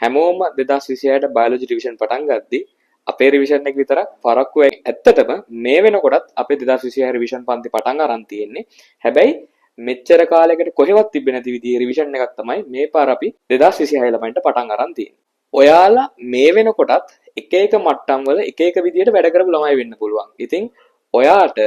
හැමෝම 2026ට biology revision පටන් ගද්දී අපේ රිවිෂන් එක විතරක් පරක්කු වෙයි. ඇත්තටම මේ වෙනකොටත් අපේ 2026 රිවිෂන් පන්ති පටන් අරන් තියෙන්නේ. හැබැයි මෙච්චර කාලයකට කොහෙවත් තිබෙන්නේ නැති විදිහේ රිවිෂන් එකක් තමයි මේ පාර අපි 2026 ළමයින්ට පටන් අරන් තියෙන්නේ. ඔයාලා මේ වෙනකොටත් එක එක මට්ටම් වල එක එක විදිහට වැඩ කරපු ළමයි වෙන්න පුළුවන්. ඉතින් ඔයාට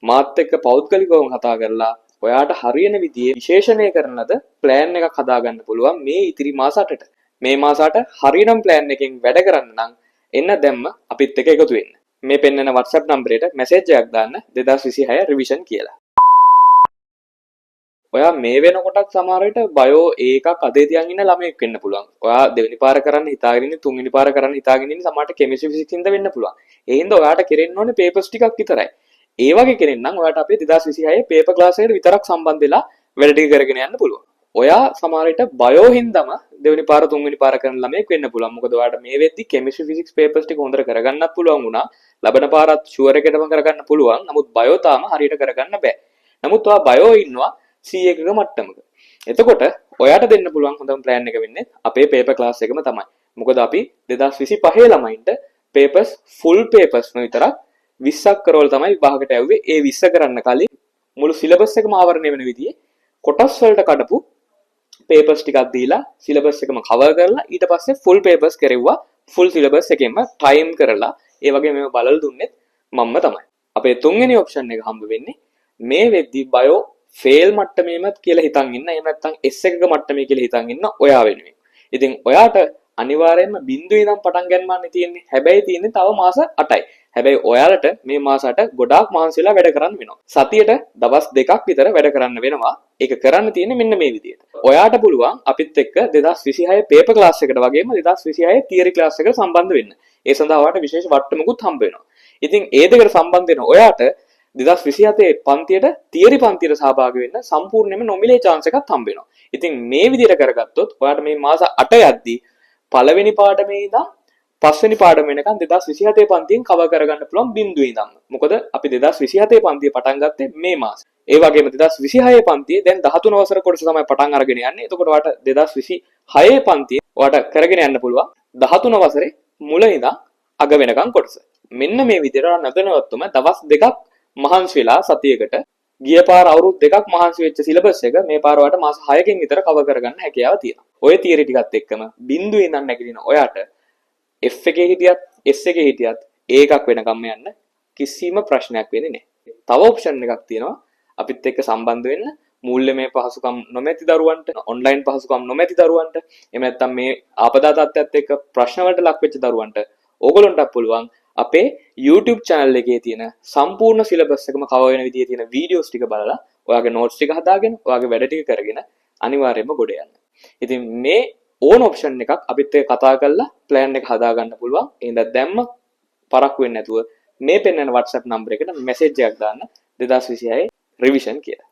මාත් එක්ක පෞද්ගලිකව කතා කරලා ඔයාට හරියන විදිහේ විශේෂණය කරන ලද ප්ලෑන් එකක් හදාගන්න පුළුවන් මේ ඉතිරි මාස 8ට. මේ මාස 8 හරියනම් ප්ලෑන් එකකින් වැඩ කරන්න නම් එන්න දැම්ම අපිත් එක්ක එකතු වෙන්න. මේ පෙන්නන WhatsApp නම්බරයට මැසේජ් එකක් දාන්න 2026 රිවිෂන් කියලා. ඔයා මේ වෙනකොටත් සමහර විට බයෝ ඒකක් අතේ තියන් ඉන්න ළමයෙක් වෙන්න පුළුවන්. ඔයා දෙවෙනි පාර කරන්න හිතාගෙන ඉන්නේ තුන්වෙනි පාර කරන්න හිතාගෙන ඉන්නේ සමහරට කෙමිස්ට්‍රි ෆිසික්ස් ඉඳ වෙන්න පුළුවන්. ඒ හින්දා ඔයාට කෙරෙන්න ඕනේ පේපර්ස් ටිකක් විතරයි. ඒ වගේ කෙනෙක් නම් ඔයාට අපේ 2026 පේපර් ක්ලාස් එකට විතරක් සම්බන්ධ වෙලා වැඩ ටික කරගෙන යන්න පුළුවන්. ඔයා සමහර විට බයෝ හින්දාම දෙවෙනි පාර තුන්වෙනි පාර කරන ළමයෙක් වෙන්න පුළුවන්. මොකද ඔයාට මේ වෙද්දි කෙමිස්ට්‍රි ෆිසික්ස් පේපර්ස් ටික හොඳට කරගන්නත් පුළුවන් වුණා. ලබන පාරත් ෂුවර් එකටම කරගන්න පුළුවන්. නමුත් බයෝ තාම හරියට කරගන්න බෑ. නමුත් ඔයා බයෝ ඉන්නවා C1 මට්ටමක. එතකොට ඔයාට දෙන්න පුළුවන් හොඳම ප්ලෑන් එක වෙන්නේ අපේ පේපර් ක්ලාස් එකම තමයි. මොකද අපි 2025 ළමයින්ට පේපර්ස් ෆුල් පේපර්ස් විතරක් 20ක් කරවල තමයි විභාගයට ඇව්වේ. ඒ 20 කරන්න කලින් මුළු සිලබස් එකම ආවරණය වෙන විදිහේ කොටස් වලට කඩපු පේපර්ස් ටිකක් දීලා සිලබස් එකම කවර් කරලා ඊට පස්සේ ෆුල් පේපර්ස් කරෙව්වා. ෆුල් සිලබස් එකෙන්ම ටයිම් කරලා ඒ වගේ මේව බලලා දුන්නෙත් මම්ම තමයි. අපේ තුන්වෙනි ඔප්ෂන් එක හම්බ වෙන්නේ මේ වෙද්දි බයෝ ෆේල් මට්ටමේමත් කියලා හිතන් ඉන්න. එහෙම නැත්නම් S1 මට්ටමේ කියලා හිතන් ඉන්න ඔයා වෙනුවෙන්. ඉතින් ඔයාට අනිවාර්යයෙන්ම බිඳුවේ ඉඳන් පටන් ගන්නවන්නේ තියෙන්නේ. හැබැයි තියෙන්නේ තව මාස 8යි. හැබැයි ඔයාලට මේ මාස 8 ගොඩාක් මහන්සි වෙලා වැඩ කරන්න වෙනවා. සතියට දවස් 2ක් විතර වැඩ කරන්න වෙනවා. ඒක කරන්න තියෙන්නේ මෙන්න මේ විදිහට. ඔයාට පුළුවන් අපිත් එක්ක 2026 පේපර් ක්ලාස් එකට වගේම 2026 තියරි ක්ලාස් එකට සම්බන්ධ වෙන්න. ඒ සඳහා ඔයාට විශේෂ වට්ටමකුත් හම්බ වෙනවා. ඉතින් ඒ දෙකට සම්බන්ධ වෙන ඔයාට 2027 පන්තියට තියරි පන්තියට සහභාගී වෙන්න සම්පූර්ණයෙන්ම නොමිලේ chance එකක් හම්බ වෙනවා. ඉතින් මේ විදිහට කරගත්තොත් ඔයාට මේ මාස 8 යද්දී පළවෙනි පාඩමේ ඉඳන් පස්වෙනි පාඩම වෙනකන් 2027 පන්තියෙන් කවර් කරගන්න පුළුවන් බිඳුවේ ඉඳන්. මොකද අපි 2027 පන්තිය පටන් ගත්තේ මේ මාසේ. ඒ වගේම 2026 පන්තියේ දැන් 13 වසර කොටස තමයි පටන් අරගෙන යන්නේ. එතකොට ඔයාට 2026 පන්තියේ ඔයාට කරගෙන යන්න පුළුවන් 13 වසරේ මුල ඉඳන් අග වෙනකන් කොටස. මෙන්න මේ විදිහට නැදනවත්වම දවස් දෙකක් මහන්සි වෙලා සතියකට ගිය පාර අවුරුදු දෙකක් මහන්සි වෙච්ච සිලබස් එක මේ පාර ඔයාලට මාස 6කින් විතර කවර් කරගන්න හැකියාව තියෙනවා. ඔය තියරි ටිකත් එක්කම බිඳුවේ ඉඳන් නැගිටින ඔයාට F එකේ හිටියත් S එකේ හිටියත් ඒකක් වෙනකම්ම යන්න කිසිම ප්‍රශ්නයක් වෙන්නේ නැහැ. තව ඔප්ෂන් එකක් තියෙනවා අපිත් එක්ක සම්බන්ධ වෙන්න මූල්‍යමය පහසුකම් නොමැති දරුවන්ට, ඔන්ලයින් පහසුකම් නොමැති දරුවන්ට, එහෙම නැත්නම් මේ ආපදා තත්ත්වයට එක්ක ප්‍රශ්න වලට ලක් වෙච්ච දරුවන්ට ඕගොල්ලන්ට පුළුවන් අපේ YouTube channel එකේ තියෙන සම්පූර්ණ සිලබස් එකම කවර් වෙන විදිහේ තියෙන වීඩියෝස් ටික බලලා ඔයාගේ notes ටික හදාගෙන ඔයාගේ වැඩ ටික කරගෙන අනිවාර්යයෙන්ම ගොඩ යන්න. ඉතින් මේ ඕන ඔප්ෂන් එකක් අපිත් එක්ක කතා කරලා ප්ලෑන් එක හදා ගන්න පුළුවන්. එහෙනම් දැම්ම පරක්කු වෙන්නේ නැතුව මේ පෙන්නන WhatsApp නම්බර එකට මැසේජ් එකක් දාන්න 2026 රිවිෂන් කියලා.